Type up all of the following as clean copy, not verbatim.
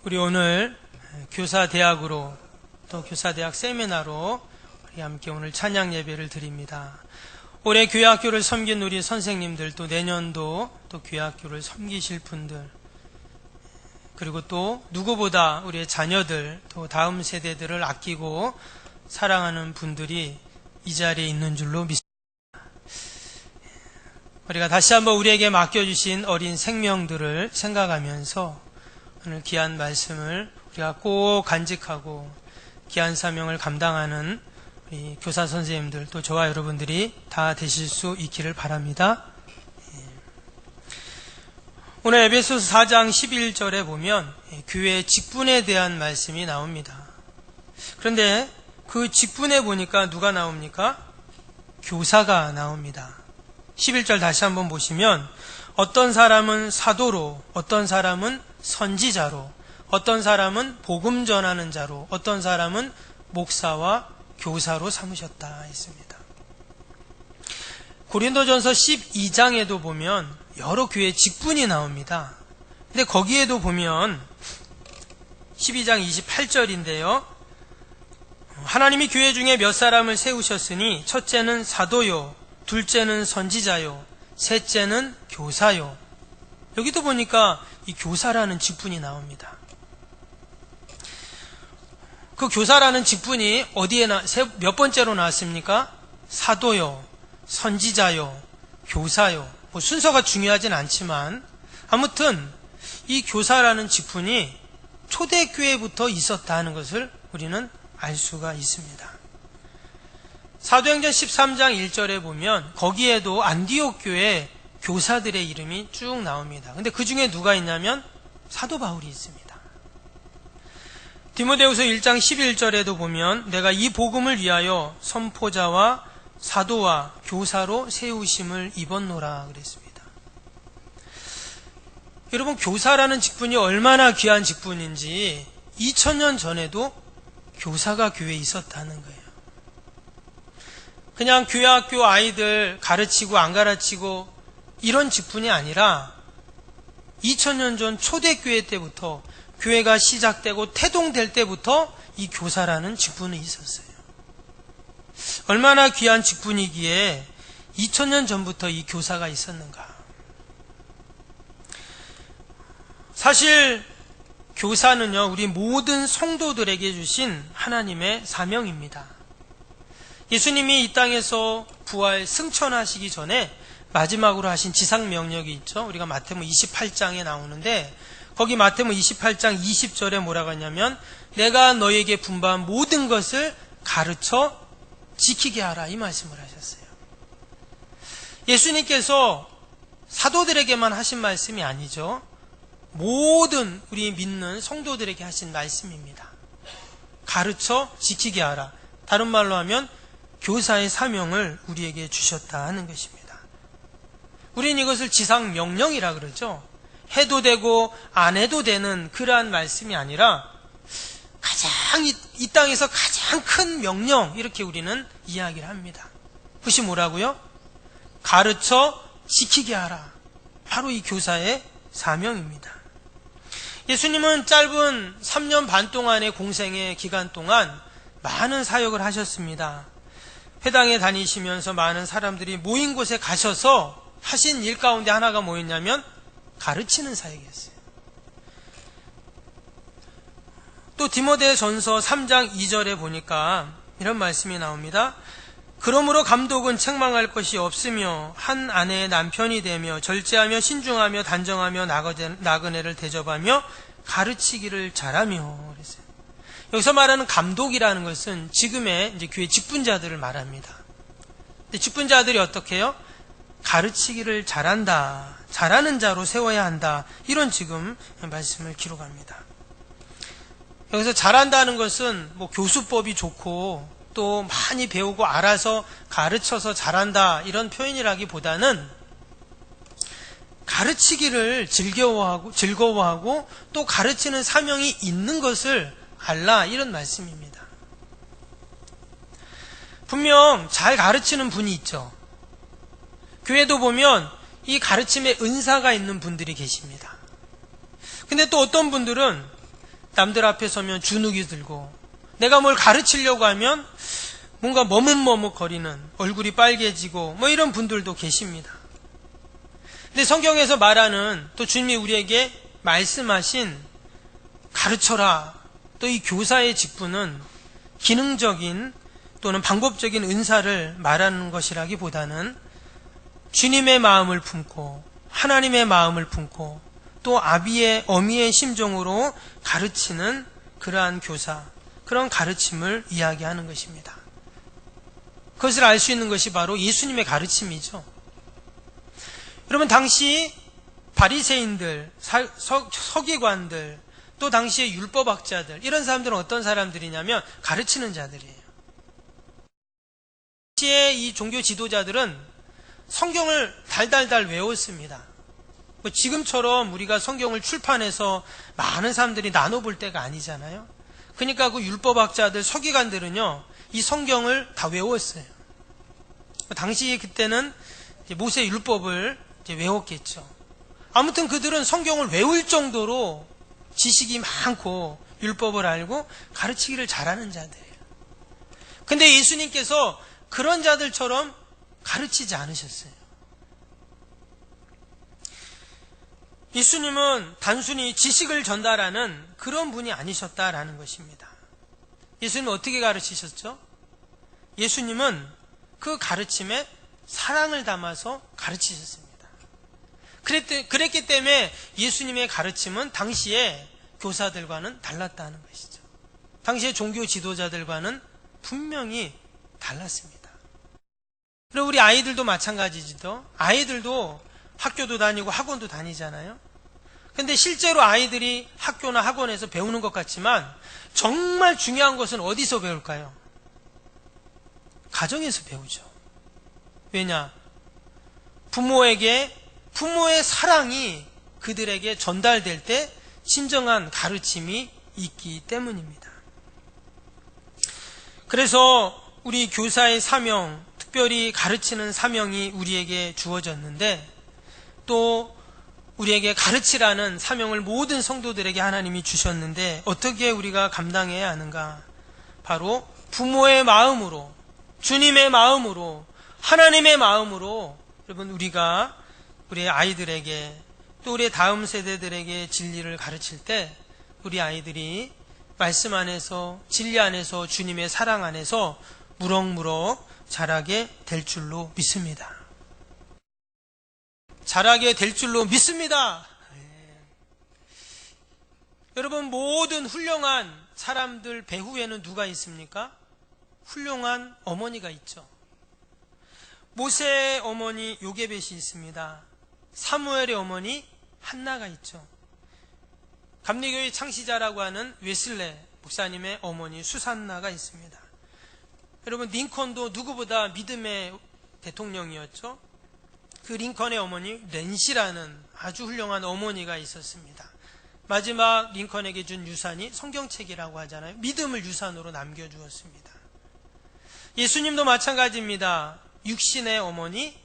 우리 오늘 교사대학으로 또 교사대학 세미나로 우리 함께 오늘 찬양 예배를 드립니다. 올해 교회학교를 섬긴 우리 선생님들, 또 내년도 또 교회학교를 섬기실 분들, 그리고 또 누구보다 우리의 자녀들, 또 다음 세대들을 아끼고 사랑하는 분들이 이 자리에 있는 줄로 믿습니다. 우리가 다시 한번 우리에게 맡겨주신 어린 생명들을 생각하면서 오늘 귀한 말씀을 우리가 꼭 간직하고 귀한 사명을 감당하는 우리 교사 선생님들, 또 저와 여러분들이 다 되실 수 있기를 바랍니다. 오늘 에베소서 4장 11절에 보면 교회 직분에 대한 말씀이 나옵니다. 그런데 그 직분에 보니까 누가 나옵니까? 교사가 나옵니다. 11절 다시 한번 보시면 어떤 사람은 사도로, 어떤 사람은 선지자로, 어떤 사람은 복음 전하는 자로, 어떤 사람은 목사와 교사로 삼으셨다 했습니다. 고린도전서 12장에도 보면 여러 교회 직분이 나옵니다. 근데 거기에도 보면 12장 28절인데요. 하나님이 교회 중에 몇 사람을 세우셨으니 첫째는 사도요, 둘째는 선지자요, 셋째는 교사요. 여기도 보니까 이 교사라는 직분이 나옵니다. 그 교사라는 직분이 어디에 몇 번째로 나왔습니까? 사도요, 선지자요, 교사요. 뭐 순서가 중요하진 않지만 아무튼 이 교사라는 직분이 초대교회부터 있었다 하는 것을 우리는 알 수가 있습니다. 사도행전 13장 1절에 보면 거기에도 안디옥 교회 교사들의 이름이 쭉 나옵니다. 근데 그 중에 누가 있냐면 사도 바울이 있습니다. 디모데후서 1장 11절에도 보면 내가 이 복음을 위하여 선포자와 사도와 교사로 세우심을 입었노라 그랬습니다. 여러분, 교사라는 직분이 얼마나 귀한 직분인지 2000년 전에도 교사가 교회에 있었다는 거예요. 그냥 교회 학교 아이들 가르치고 안 가르치고 이런 직분이 아니라 2000년 전 초대교회 때부터, 교회가 시작되고 태동될 때부터 이 교사라는 직분이 있었어요. 얼마나 귀한 직분이기에 2000년 전부터 이 교사가 있었는가. 사실 교사는요, 우리 모든 성도들에게 주신 하나님의 사명입니다. 예수님이 이 땅에서 부활 승천하시기 전에 마지막으로 하신 지상 명령이 있죠. 우리가 마태복음 28장에 나오는데 거기 마태복음 28장 20절에 뭐라고 하냐면 내가 너에게 분부한 모든 것을 가르쳐 지키게 하라, 이 말씀을 하셨어요. 예수님께서 사도들에게만 하신 말씀이 아니죠. 모든 우리 믿는 성도들에게 하신 말씀입니다. 가르쳐 지키게 하라. 다른 말로 하면 교사의 사명을 우리에게 주셨다 하는 것입니다. 우리는 이것을 지상 명령이라 그러죠. 해도 되고 안 해도 되는 그러한 말씀이 아니라 이 땅에서 가장 큰 명령, 이렇게 우리는 이야기를 합니다. 그것이 뭐라고요? 가르쳐 지키게 하라. 바로 이 교사의 사명입니다. 예수님은 짧은 3년 반 동안의 공생의 기간 동안 많은 사역을 하셨습니다. 회당에 다니시면서 많은 사람들이 모인 곳에 가셔서 하신 일 가운데 하나가 뭐였냐면 가르치는 사역이었어요. 또 디모데전서 3장 2절에 보니까 이런 말씀이 나옵니다. 그러므로 감독은 책망할 것이 없으며 한 아내의 남편이 되며 절제하며 신중하며 단정하며 나그네를 대접하며 가르치기를 잘하며 그랬어요. 여기서 말하는 감독이라는 것은 지금의 이제 교회 직분자들을 말합니다. 근데 직분자들이 어떻게 해요? 가르치기를 잘한다, 잘하는 자로 세워야 한다, 이런 지금 말씀을 기록합니다. 여기서 잘한다는 것은 뭐 교수법이 좋고 또 많이 배우고 알아서 가르쳐서 잘한다, 이런 표현이라기보다는 가르치기를 즐거워하고 또 가르치는 사명이 있는 것을 알라, 이런 말씀입니다. 분명 잘 가르치는 분이 있죠. 교회도 보면 이 가르침에 은사가 있는 분들이 계십니다. 근데 또 어떤 분들은 남들 앞에 서면 주눅이 들고, 내가 뭘 가르치려고 하면 뭔가 머뭇머뭇거리는, 얼굴이 빨개지고 뭐 이런 분들도 계십니다. 근데 성경에서 말하는, 또 주님이 우리에게 말씀하신 가르쳐라, 또 이 교사의 직분은 기능적인 또는 방법적인 은사를 말하는 것이라기보다는 주님의 마음을 품고 하나님의 마음을 품고 또 아비의 어미의 심정으로 가르치는 그러한 교사, 그런 가르침을 이야기하는 것입니다. 그것을 알 수 있는 것이 바로 예수님의 가르침이죠. 여러분, 당시 바리새인들, 서기관들, 또 당시의 율법학자들, 이런 사람들은 어떤 사람들이냐면 가르치는 자들이에요. 당시의 이 종교 지도자들은 성경을 달달달 외웠습니다. 지금처럼 우리가 성경을 출판해서 많은 사람들이 나눠볼 때가 아니잖아요. 그러니까 그 율법학자들, 서기관들은요, 이 성경을 다 외웠어요. 당시 그때는 모세 율법을 외웠겠죠. 아무튼 그들은 성경을 외울 정도로 지식이 많고 율법을 알고 가르치기를 잘하는 자들이에요. 근데 예수님께서 그런 자들처럼 가르치지 않으셨어요. 예수님은 단순히 지식을 전달하는 그런 분이 아니셨다라는 것입니다. 예수님은 어떻게 가르치셨죠? 예수님은 그 가르침에 사랑을 담아서 가르치셨습니다. 그랬기 때문에 예수님의 가르침은 당시의 교사들과는 달랐다는 것이죠. 당시의 종교 지도자들과는 분명히 달랐습니다. 그리고 우리 아이들도 마찬가지죠. 아이들도 학교도 다니고 학원도 다니잖아요. 근데 실제로 아이들이 학교나 학원에서 배우는 것 같지만 정말 중요한 것은 어디서 배울까요? 가정에서 배우죠. 왜냐? 부모의 사랑이 그들에게 전달될 때 진정한 가르침이 있기 때문입니다. 그래서 우리 교사의 사명, 특별히 가르치는 사명이 우리에게 주어졌는데, 또 우리에게 가르치라는 사명을 모든 성도들에게 하나님이 주셨는데 어떻게 우리가 감당해야 하는가? 바로 부모의 마음으로, 주님의 마음으로, 하나님의 마음으로 여러분 우리가 우리 아이들에게 또 우리 다음 세대들에게 진리를 가르칠 때 우리 아이들이 말씀 안에서, 진리 안에서, 주님의 사랑 안에서 무럭무럭 자라게 될 줄로 믿습니다. 자라게 될 줄로 믿습니다. 여러분, 모든 훌륭한 사람들 배후에는 누가 있습니까? 훌륭한 어머니가 있죠. 모세의 어머니 요게벳이 있습니다. 사무엘의 어머니 한나가 있죠. 감리교의 창시자라고 하는 웨슬레 목사님의 어머니 수산나가 있습니다. 여러분, 링컨도 누구보다 믿음의 대통령이었죠. 그 링컨의 어머니 렌시라는 아주 훌륭한 어머니가 있었습니다. 마지막 링컨에게 준 유산이 성경책이라고 하잖아요. 믿음을 유산으로 남겨주었습니다. 예수님도 마찬가지입니다. 육신의 어머니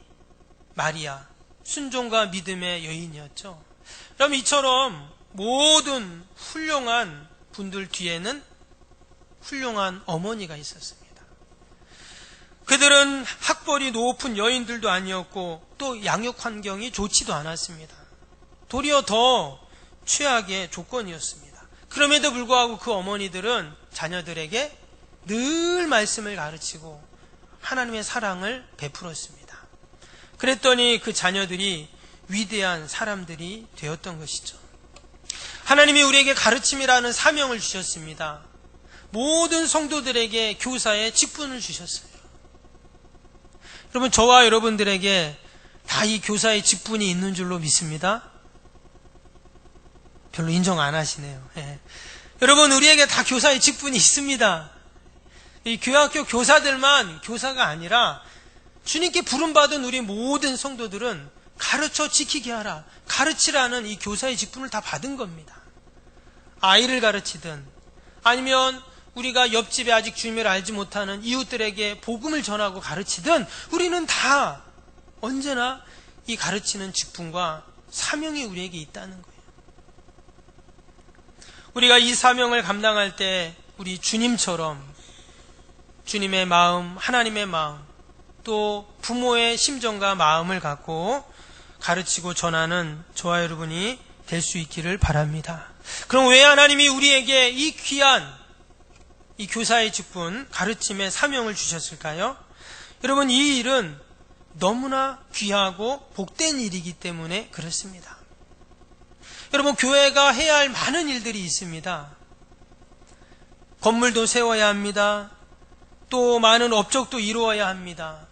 마리아, 순종과 믿음의 여인이었죠. 그럼 이처럼 모든 훌륭한 분들 뒤에는 훌륭한 어머니가 있었습니다. 그들은 학벌이 높은 여인들도 아니었고 또 양육 환경이 좋지도 않았습니다. 도리어 더 최악의 조건이었습니다. 그럼에도 불구하고 그 어머니들은 자녀들에게 늘 말씀을 가르치고 하나님의 사랑을 베풀었습니다. 그랬더니 그 자녀들이 위대한 사람들이 되었던 것이죠. 하나님이 우리에게 가르침이라는 사명을 주셨습니다. 모든 성도들에게 교사의 직분을 주셨어요. 여러분, 저와 여러분들에게 다 이 교사의 직분이 있는 줄로 믿습니다. 별로 인정 안 하시네요. 여러분, 우리에게 다 교사의 직분이 있습니다. 이 교회학교 교사들만 교사가 아니라 주님께 부름받은 우리 모든 성도들은 가르쳐 지키게 하라, 가르치라는 이 교사의 직분을 다 받은 겁니다. 아이를 가르치든 아니면 우리가 옆집에 아직 주님을 알지 못하는 이웃들에게 복음을 전하고 가르치든 우리는 다 언제나 이 가르치는 직분과 사명이 우리에게 있다는 거예요. 우리가 이 사명을 감당할 때 우리 주님처럼 주님의 마음, 하나님의 마음, 또 부모의 심정과 마음을 갖고 가르치고 전하는 저와 여러분이 될 수 있기를 바랍니다. 그럼 왜 하나님이 우리에게 이 귀한 이 교사의 직분, 가르침의 사명을 주셨을까요? 여러분, 이 일은 너무나 귀하고 복된 일이기 때문에 그렇습니다. 여러분, 교회가 해야 할 많은 일들이 있습니다. 건물도 세워야 합니다. 또 많은 업적도 이루어야 합니다.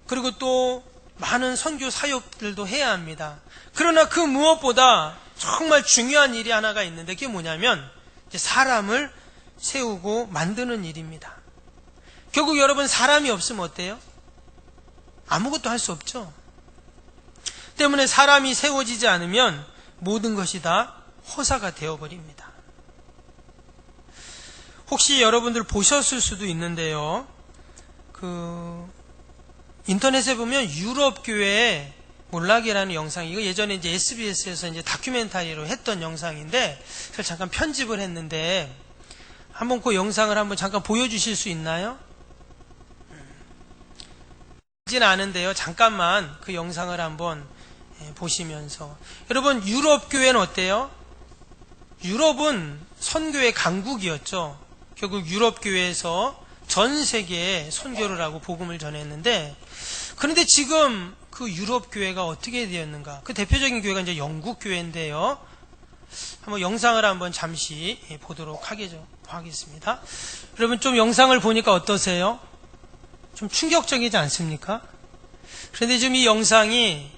그리고 또 많은 선교 사역들도 해야 합니다. 그러나 그 무엇보다 정말 중요한 일이 하나가 있는데 그게 뭐냐면 사람을 세우고 만드는 일입니다. 결국 여러분, 사람이 없으면 어때요? 아무것도 할 수 없죠. 때문에 사람이 세워지지 않으면 모든 것이 다 허사가 되어버립니다. 혹시 여러분들 보셨을 수도 있는데요. 인터넷에 보면 유럽 교회의 몰락이라는 영상이, 이거 예전에 이제 SBS에서 이제 다큐멘터리로 했던 영상인데, 그래서 잠깐 편집을 했는데, 한번 그 영상을 한번 잠깐 보여주실 수 있나요? 보지는 않은데요. 잠깐만 그 영상을 한번 보시면서. 여러분, 유럽 교회는 어때요? 유럽은 선교의 강국이었죠. 결국 유럽 교회에서 전 세계에 선교를 하고 복음을 전했는데, 그런데 지금 그 유럽 교회가 어떻게 되었는가? 그 대표적인 교회가 이제 영국 교회인데요. 한번 영상을 한번 잠시 보도록 하겠습니다. 여러분, 좀 영상을 보니까 어떠세요? 좀 충격적이지 않습니까? 그런데 지금 이 영상이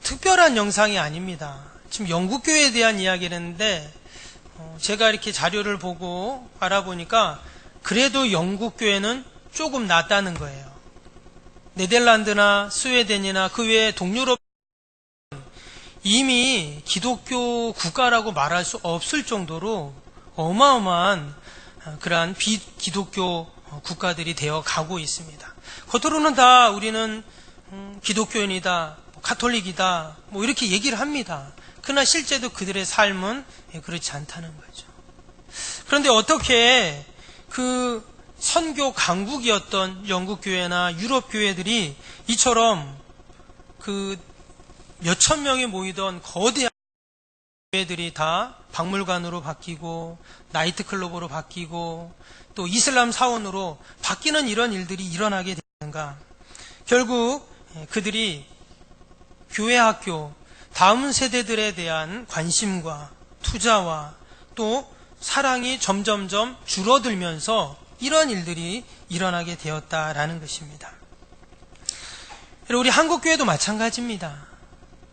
특별한 영상이 아닙니다. 지금 영국 교회에 대한 이야기를 했는데 제가 이렇게 자료를 보고 알아보니까 그래도 영국 교회는 조금 낫다는 거예요. 네덜란드나 스웨덴이나 그 외에 동유럽 이미 기독교 국가라고 말할 수 없을 정도로 어마어마한 그러한 비기독교 국가들이 되어 가고 있습니다. 겉으로는 다 우리는 기독교인이다, 가톨릭이다, 뭐 이렇게 얘기를 합니다. 그러나 실제도 그들의 삶은 그렇지 않다는 거죠. 그런데 어떻게 그 선교 강국이었던 영국 교회나 유럽 교회들이 이처럼 그 몇천 명이 모이던 거대한 교회들이 다 박물관으로 바뀌고 나이트클럽으로 바뀌고 또 이슬람 사원으로 바뀌는 이런 일들이 일어나게 되는가? 결국 그들이 교회 학교, 다음 세대들에 대한 관심과 투자와 또 사랑이 점점점 줄어들면서 이런 일들이 일어나게 되었다라는 것입니다. 우리 한국교회도 마찬가지입니다.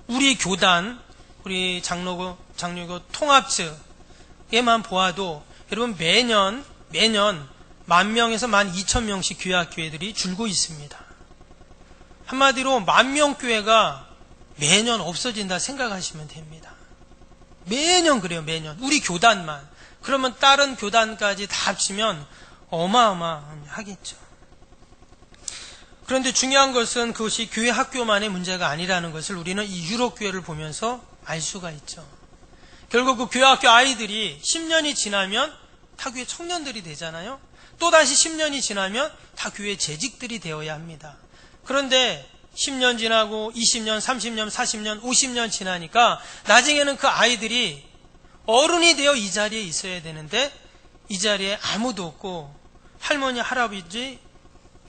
우리 교단, 우리 장로교 통합즈에만 보아도 여러분 매년 10,000명에서 12,000명씩 교회학교회들이 줄고 있습니다. 한마디로 10,000명 교회가 매년 없어진다 생각하시면 됩니다. 매년 그래요, 매년. 우리 교단만. 그러면 다른 교단까지 다 합치면 어마어마하겠죠. 그런데 중요한 것은 그것이 교회 학교만의 문제가 아니라는 것을 우리는 이 유럽 교회를 보면서 알 수가 있죠. 결국 그 교회 학교 아이들이 10년이 지나면 다 교회 청년들이 되잖아요. 또다시 10년이 지나면 다 교회 재직들이 되어야 합니다. 그런데 10년 지나고 20년, 30년, 40년, 50년 지나니까 나중에는 그 아이들이 어른이 되어 이 자리에 있어야 되는데 이 자리에 아무도 없고 할머니, 할아버지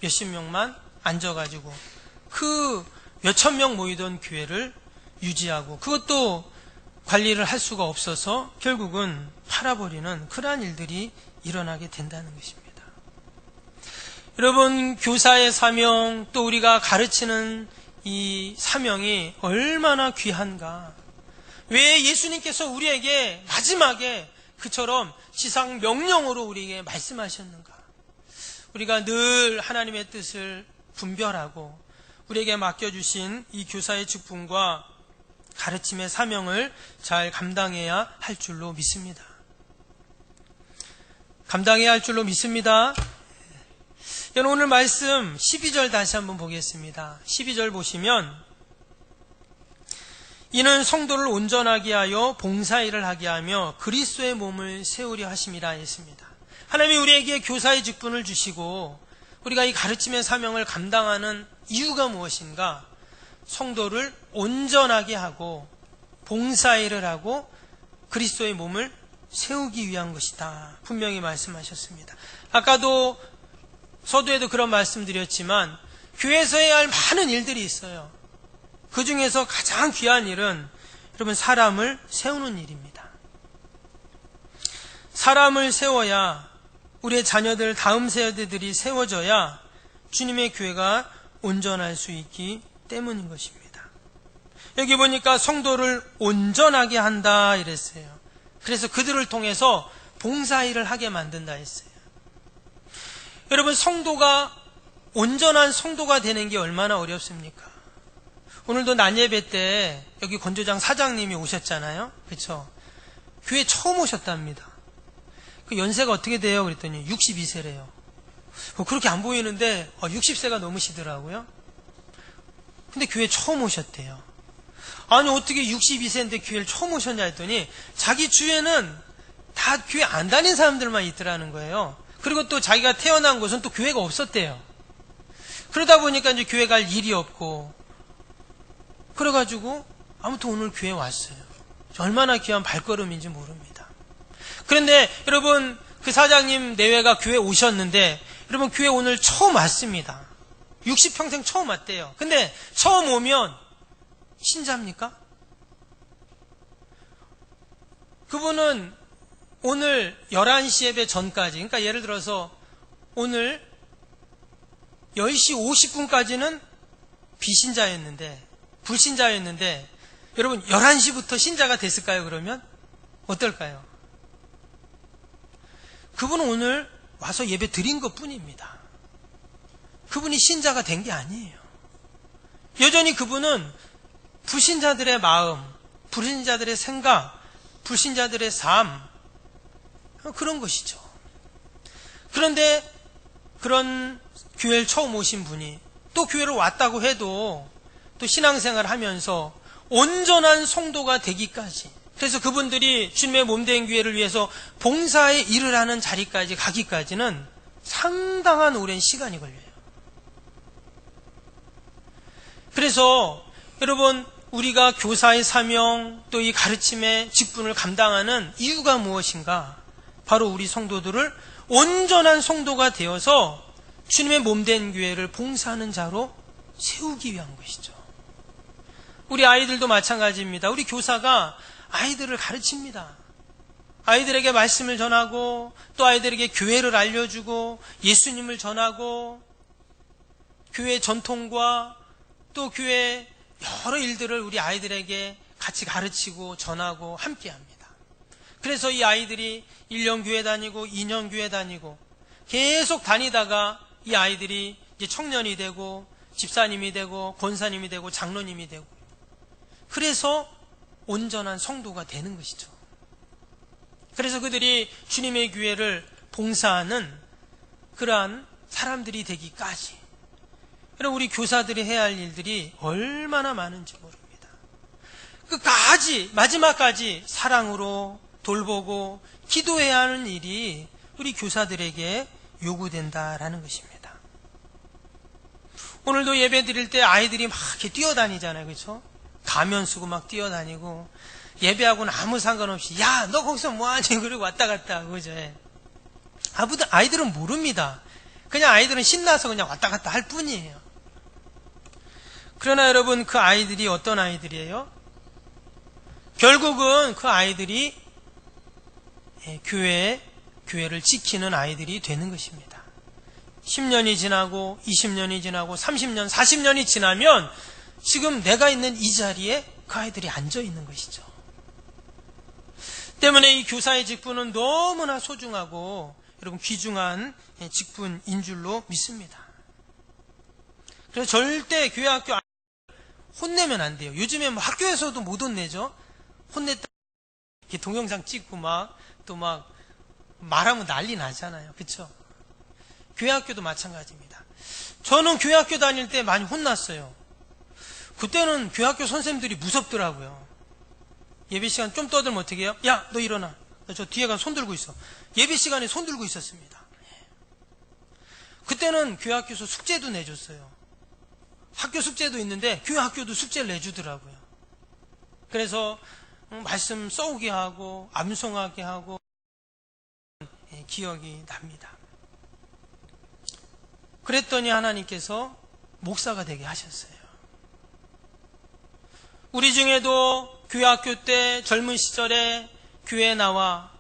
몇십 명만 앉아가지고 그 몇천 명 모이던 교회를 유지하고 그것도 관리를 할 수가 없어서 결국은 팔아버리는 그러한 일들이 일어나게 된다는 것입니다. 여러분, 교사의 사명, 또 우리가 가르치는 이 사명이 얼마나 귀한가. 왜 예수님께서 우리에게 마지막에 그처럼 지상 명령으로 우리에게 말씀하셨는가. 우리가 늘 하나님의 뜻을 분별하고 우리에게 맡겨주신 이 교사의 직분과 가르침의 사명을 잘 감당해야 할 줄로 믿습니다. 감당해야 할 줄로 믿습니다. 여러분, 오늘 말씀 12절 다시 한번 보겠습니다. 12절 보시면 이는 성도를 온전하게 하여 봉사일을 하게 하며 그리스도의 몸을 세우려 하심이라 했습니다. 하나님이 우리에게 교사의 직분을 주시고 우리가 이 가르침의 사명을 감당하는 이유가 무엇인가? 성도를 온전하게 하고 봉사일을 하고 그리스도의 몸을 세우기 위한 것이다. 분명히 말씀하셨습니다. 아까도 서두에도 그런 말씀드렸지만 교회에서 해야 할 많은 일들이 있어요. 그 중에서 가장 귀한 일은 여러분 사람을 세우는 일입니다. 사람을 세워야 우리의 자녀들, 다음 세대들이 세워져야 주님의 교회가 온전할 수 있기 때문인 것입니다. 여기 보니까 성도를 온전하게 한다 이랬어요. 그래서 그들을 통해서 봉사일을 하게 만든다 했어요. 여러분 성도가 온전한 성도가 되는 게 얼마나 어렵습니까? 오늘도 낮예배 때 여기 건조장 사장님이 오셨잖아요. 그렇죠? 교회 처음 오셨답니다. 그 연세가 어떻게 돼요? 그랬더니 62세래요. 그렇게 안 보이는데 60세가 넘으시더라고요. 근데 교회 처음 오셨대요. 아니 어떻게 62세인데 교회를 처음 오셨냐 했더니 자기 주위에는 다 교회 안 다닌 사람들만 있더라는 거예요. 그리고 또 자기가 태어난 곳은 또 교회가 없었대요. 그러다 보니까 이제 교회 갈 일이 없고 그래가지고 아무튼 오늘 교회 왔어요. 얼마나 귀한 발걸음인지 모릅니다. 그런데 여러분 그 사장님 내외가 교회 오셨는데 여러분 교회 오늘 처음 왔습니다. 60평생 처음 왔대요. 근데 처음 오면 신자입니까? 그분은 오늘 11시 예배 전까지, 그러니까 예를 들어서 오늘 10시 50분까지는 비신자였는데, 불신자였는데, 여러분 11시부터 신자가 됐을까요, 그러면? 어떨까요? 그분은 오늘 와서 예배 드린 것 뿐입니다. 그분이 신자가 된 게 아니에요. 여전히 그분은 불신자들의 마음, 불신자들의 생각, 불신자들의 삶, 그런 것이죠. 그런데 그런 교회를 처음 오신 분이 또 교회를 왔다고 해도 또 신앙생활을 하면서 온전한 성도가 되기까지, 그래서 그분들이 주님의 몸된 교회를 위해서 봉사의 일을 하는 자리까지 가기까지는 상당한 오랜 시간이 걸려요. 그래서 여러분 우리가 교사의 사명 또 이 가르침의 직분을 감당하는 이유가 무엇인가? 바로 우리 성도들을 온전한 성도가 되어서 주님의 몸된 교회를 봉사하는 자로 세우기 위한 것이죠. 우리 아이들도 마찬가지입니다. 우리 교사가 아이들을 가르칩니다. 아이들에게 말씀을 전하고 또 아이들에게 교회를 알려주고 예수님을 전하고 교회 전통과 또 교회 여러 일들을 우리 아이들에게 같이 가르치고 전하고 함께합니다. 그래서 이 아이들이 1년 교회 다니고 2년 교회 다니고 계속 다니다가 이 아이들이 이제 청년이 되고 집사님이 되고 권사님이 되고 장로님이 되고, 그래서 온전한 성도가 되는 것이죠. 그래서 그들이 주님의 교회를 봉사하는 그러한 사람들이 되기까지, 여러분 우리 교사들이 해야 할 일들이 얼마나 많은지 모릅니다. 끝까지 마지막까지 사랑으로 돌보고 기도해야 하는 일이 우리 교사들에게 요구된다라는 것입니다. 오늘도 예배 드릴 때 아이들이 막 이렇게 뛰어다니잖아요. 그렇죠? 가면 쓰고 막 뛰어다니고 예배하고는 아무 상관없이 야 너 거기서 뭐하니 그러고 왔다 갔다 하고, 그죠? 아이들은 모릅니다. 그냥 아이들은 신나서 그냥 왔다 갔다 할 뿐이에요. 그러나 여러분 그 아이들이 어떤 아이들이에요? 결국은 그 아이들이 교회를 지키는 아이들이 되는 것입니다. 10년이 지나고 20년이 지나고 30년, 40년이 지나면 지금 내가 있는 이 자리에 그 아이들이 앉아 있는 것이죠. 때문에 이 교사의 직분은 너무나 소중하고 여러분 귀중한 직분인 줄로 믿습니다. 그래서 절대 교회 학교 혼내면 안 돼요. 요즘에 뭐 학교에서도 못 혼내죠. 혼냈다 이렇게 동영상 찍고 또 말하면 난리 나잖아요. 그렇죠? 교회 학교도 마찬가지입니다. 저는 교회 학교 다닐 때 많이 혼났어요. 그때는 교학교 선생님들이 무섭더라고요. 예배 시간 좀 떠들면 어떻게 해요? 야, 너 일어나. 저 뒤에 가서 손 들고 있어. 예배 시간에 손 들고 있었습니다. 그때는 교학교에서 숙제도 내줬어요. 학교 숙제도 있는데 교회 학교도 숙제를 내주더라고요. 그래서 말씀 써오게 하고 암송하게 하고 기억이 납니다. 그랬더니 하나님께서 목사가 되게 하셨어요. 우리 중에도 교회 학교 때 젊은 시절에 교회에 나와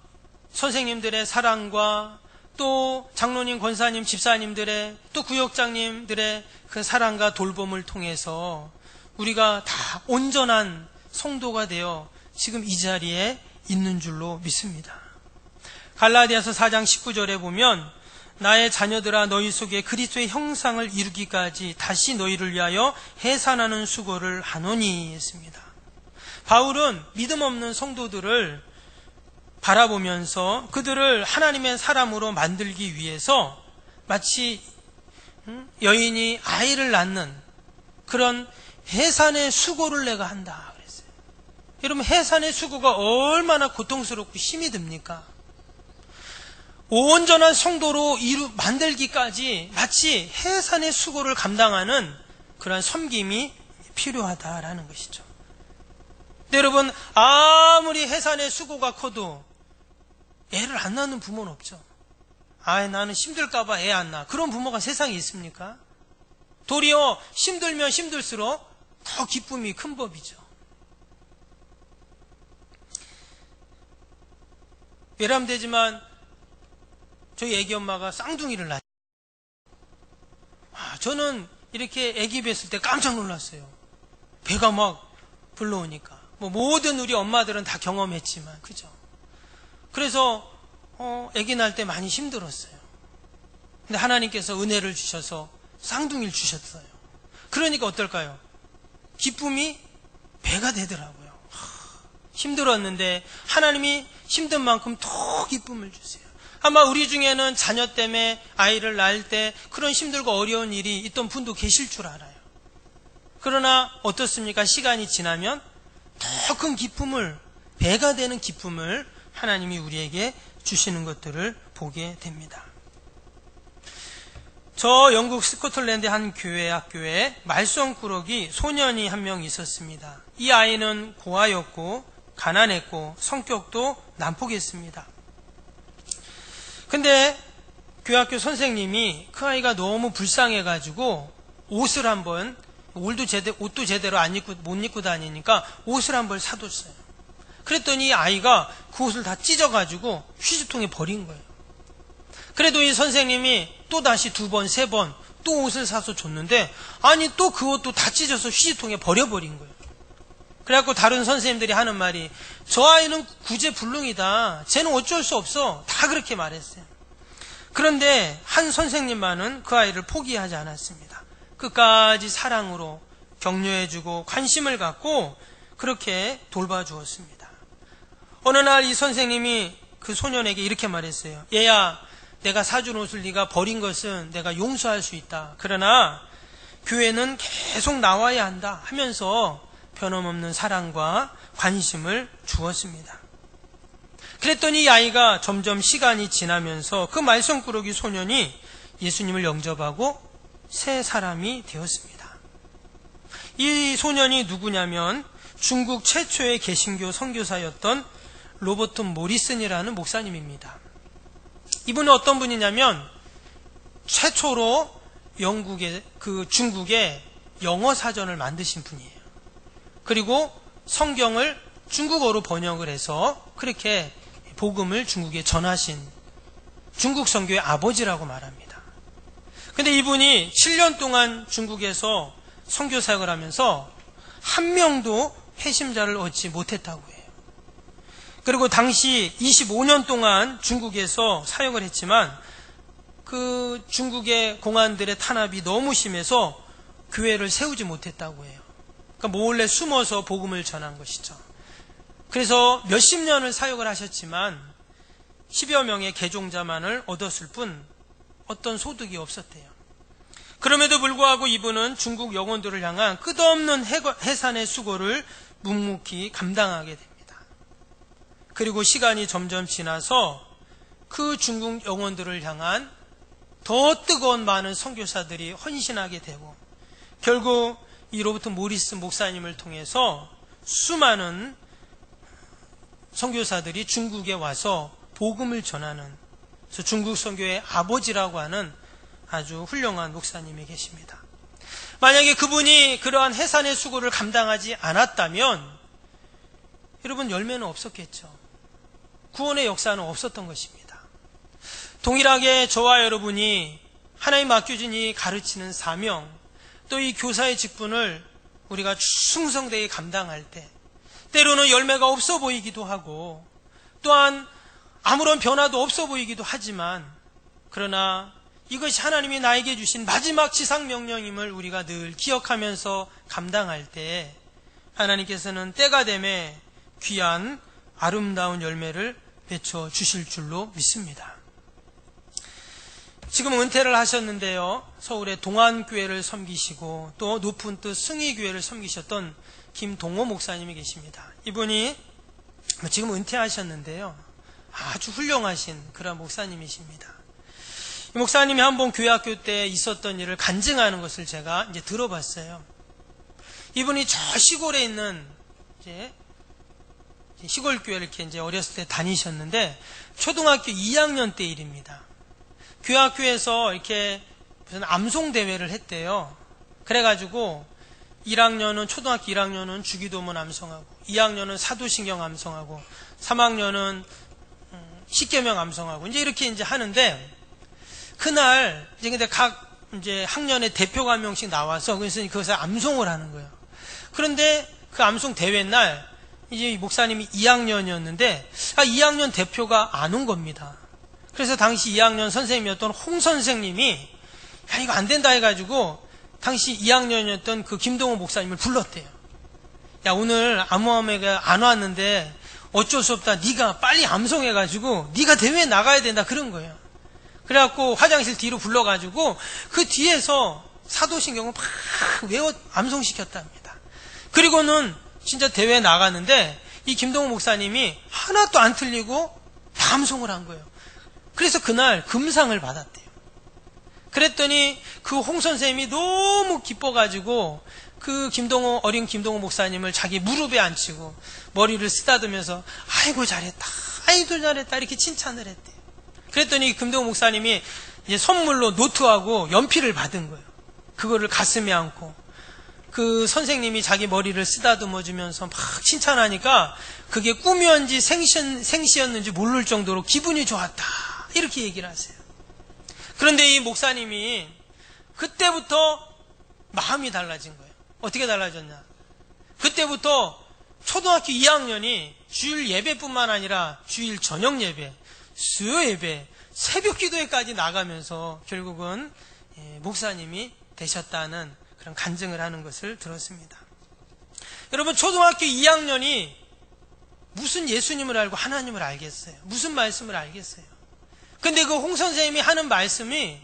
선생님들의 사랑과 또 장로님, 권사님, 집사님들의 또 구역장님들의 그 사랑과 돌봄을 통해서 우리가 다 온전한 성도가 되어 지금 이 자리에 있는 줄로 믿습니다. 갈라디아서 4장 19절에 보면 나의 자녀들아 너희 속에 그리스도의 형상을 이루기까지 다시 너희를 위하여 해산하는 수고를 하노니 했습니다. 바울은 믿음 없는 성도들을 바라보면서 그들을 하나님의 사람으로 만들기 위해서 마치 여인이 아이를 낳는 그런 해산의 수고를 내가 한다 그랬어요. 여러분, 해산의 수고가 얼마나 고통스럽고 힘이 듭니까? 온전한 성도로 만들기까지 마치 해산의 수고를 감당하는 그런 섬김이 필요하다라는 것이죠. 근데 여러분, 아무리 해산의 수고가 커도 애를 안 낳는 부모는 없죠. 나는 힘들까봐 애 안 낳아. 그런 부모가 세상에 있습니까? 도리어 힘들면 힘들수록 더 기쁨이 큰 법이죠. 외람되지만 저희 애기 엄마가 쌍둥이를 낳았어요. 저는 이렇게 애기 뵀을 때 깜짝 놀랐어요. 배가 막 불러오니까. 모든 우리 엄마들은 다 경험했지만, 그죠? 그래서 아기 낳을 때 많이 힘들었어요. 근데 하나님께서 은혜를 주셔서 쌍둥이를 주셨어요. 그러니까 어떨까요? 기쁨이 배가 되더라고요. 힘들었는데 하나님이 힘든 만큼 더 기쁨을 주세요. 아마 우리 중에는 자녀 때문에 아이를 낳을 때 그런 힘들고 어려운 일이 있던 분도 계실 줄 알아요. 그러나 어떻습니까? 시간이 지나면 더 큰 기쁨을, 배가 되는 기쁨을 하나님이 우리에게 주시는 것들을 보게 됩니다. 저 영국 스코틀랜드의 한 학교에 말썽꾸러기 소년이 한 명 있었습니다. 이 아이는 고아였고 가난했고 성격도 난폭했습니다. 근데 교학교 선생님이 그 아이가 너무 불쌍해가지고 옷을 한번, 옷도 제대로 못 입고 다니니까 옷을 한벌 사뒀어요. 그랬더니 이 아이가 그 옷을 다 찢어가지고 휴지통에 버린 거예요. 그래도 이 선생님이 또 다시 2번, 3번 또 옷을 사서 줬는데, 또 그 옷도 다 찢어서 휴지통에 버려버린 거예요. 그래갖고 다른 선생님들이 하는 말이, 저 아이는 구제불능이다. 쟤는 어쩔 수 없어. 다 그렇게 말했어요. 그런데 한 선생님만은 그 아이를 포기하지 않았습니다. 끝까지 사랑으로 격려해주고 관심을 갖고 그렇게 돌봐주었습니다. 어느 날 이 선생님이 그 소년에게 이렇게 말했어요. 얘야, 내가 사준 옷을 네가 버린 것은 내가 용서할 수 있다. 그러나 교회는 계속 나와야 한다 하면서 변함없는 사랑과 관심을 주었습니다. 그랬더니 이 아이가 점점 시간이 지나면서 그 말썽꾸러기 소년이 예수님을 영접하고 새 사람이 되었습니다. 이 소년이 누구냐면 중국 최초의 개신교 선교사였던 로버트 모리슨이라는 목사님입니다. 이분은 어떤 분이냐면 최초로 중국의 영어 사전을 만드신 분이에요. 그리고 성경을 중국어로 번역을 해서 그렇게 복음을 중국에 전하신 중국 선교의 아버지라고 말합니다. 근데 이분이 7년 동안 중국에서 선교 사역을 하면서 한 명도 회심자를 얻지 못했다고 해요. 그리고 당시 25년 동안 중국에서 사역을 했지만 그 중국의 공안들의 탄압이 너무 심해서 교회를 세우지 못했다고 해요. 그러니까 몰래 숨어서 복음을 전한 것이죠. 그래서 몇십 년을 사역을 하셨지만 10여 명의 개종자만을 얻었을 뿐 어떤 소득이 없었대요. 그럼에도 불구하고 이분은 중국 영혼들을 향한 끝없는 해산의 수고를 묵묵히 감당하게 됩니다. 그리고 시간이 점점 지나서 그 중국 영혼들을 향한 더 뜨거운 많은 선교사들이 헌신하게 되고, 결국 이 로버트 모리스 목사님을 통해서 수많은 선교사들이 중국에 와서 복음을 전하는, 그래서 중국 선교의 아버지라고 하는 아주 훌륭한 목사님이 계십니다. 만약에 그분이 그러한 해산의 수고를 감당하지 않았다면 여러분, 열매는 없었겠죠. 구원의 역사는 없었던 것입니다. 동일하게 저와 여러분이 하나님 맡겨준 이 가르치는 사명, 또 이 교사의 직분을 우리가 충성되게 감당할 때 때로는 열매가 없어 보이기도 하고, 또한 아무런 변화도 없어 보이기도 하지만, 그러나 이것이 하나님이 나에게 주신 마지막 지상 명령임을 우리가 늘 기억하면서 감당할 때 하나님께서는 때가 되매 귀한 아름다운 열매를 맺혀 주실 줄로 믿습니다. 지금 은퇴를 하셨는데요, 서울의 동안교회를 섬기시고 또 높은 뜻 승희교회를 섬기셨던 김동호 목사님이 계십니다. 이분이 지금 은퇴하셨는데요, 아주 훌륭하신 그런 목사님이십니다. 이 목사님이 한번 교회학교 때 있었던 일을 간증하는 것을 제가 이제 들어봤어요. 이분이 저 시골에 있는 이제 시골 교회를 이렇게 이제 어렸을 때 다니셨는데, 초등학교 2학년 때 일입니다. 교회학교에서 이렇게 무슨 암송 대회를 했대요. 그래가지고 1학년은, 초등학교 1학년은 주기도문 암송하고, 2학년은 사도신경 암송하고, 3학년은 십계명 암송하고, 이제 이렇게 이제 하는데, 그날 이제 근데 각 이제 학년의 대표가 한 명씩 나와서 그래서 그것을 암송을 하는 거예요. 그런데 그 암송 대회 날 이제 목사님이 2학년이었는데 2학년 대표가 안 온 겁니다. 그래서 당시 2학년 선생님이었던 홍 선생님이 야, 이거 안 된다 해가지고 당시 2학년이었던 그 김동호 목사님을 불렀대요. 야, 오늘 암호함회가 안 왔는데 어쩔 수 없다. 네가 빨리 암송해가지고 네가 대회에 나가야 된다. 그런 거예요. 그래갖고 화장실 뒤로 불러가지고 그 뒤에서 사도신경을 막 외워 암송시켰답니다. 그리고는 진짜 대회에 나갔는데 이 김동호 목사님이 하나도 안 틀리고 다 암송을 한 거예요. 그래서 그날 금상을 받았대요. 그랬더니 그 홍 선생님이 너무 기뻐가지고 그 어린 김동호 목사님을 자기 무릎에 앉히고 머리를 쓰다듬으면서 아이고 잘했다, 아이고 잘했다 이렇게 칭찬을 했대요. 그랬더니 김동호 목사님이 이제 선물로 노트하고 연필을 받은 거예요. 그거를 가슴에 안고 그 선생님이 자기 머리를 쓰다듬어주면서 막 칭찬하니까 그게 꿈이었는지 생시였는지 모를 정도로 기분이 좋았다, 이렇게 얘기를 하세요. 그런데 이 목사님이 그때부터 마음이 달라진 거예요. 어떻게 달라졌냐? 그때부터 초등학교 2학년이 주일 예배뿐만 아니라 주일 저녁 예배, 수요 예배, 새벽 기도회까지 나가면서 결국은 목사님이 되셨다는 그런 간증을 하는 것을 들었습니다. 여러분, 초등학교 2학년이 무슨 예수님을 알고 하나님을 알겠어요? 무슨 말씀을 알겠어요? 근데 그 홍 선생님이 하는 말씀이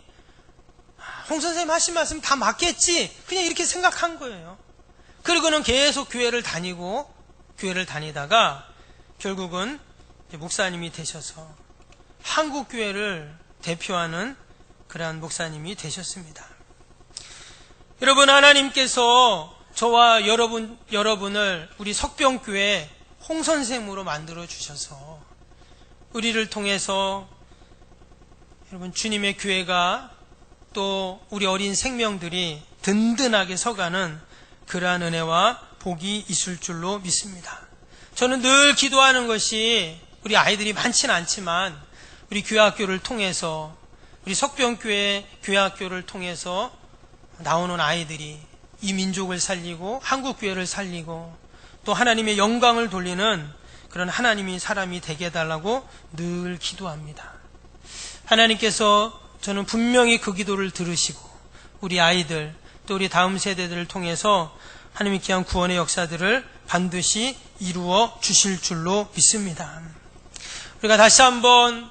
홍 선생님 하신 말씀 다 맞겠지, 그냥 이렇게 생각한 거예요. 그리고는 계속 교회를 다니다가 결국은 목사님이 되셔서 한국 교회를 대표하는 그러한 목사님이 되셨습니다. 여러분, 하나님께서 저와 여러분을 우리 석병교회 홍 선생으로 만들어 주셔서 우리를 통해서 여러분 주님의 교회가 또 우리 어린 생명들이 든든하게 서가는 그러한 은혜와 복이 있을 줄로 믿습니다. 저는 늘 기도하는 것이 우리 아이들이 많지는 않지만 우리 교회학교를 통해서, 우리 석병교회 교회학교를 통해서 나오는 아이들이 이 민족을 살리고 한국교회를 살리고 또 하나님의 영광을 돌리는 그런 하나님의 사람이 되게 해달라고 늘 기도합니다. 하나님께서 저는 분명히 그 기도를 들으시고 우리 아이들 또 우리 다음 세대들을 통해서 하나님의 귀한 구원의 역사들을 반드시 이루어 주실 줄로 믿습니다. 우리가 다시 한번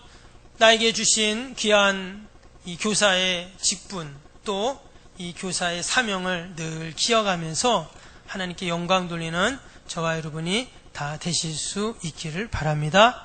나에게 주신 귀한 이 교사의 직분, 또 이 교사의 사명을 늘 기억하면서 하나님께 영광 돌리는 저와 여러분이 다 되실 수 있기를 바랍니다.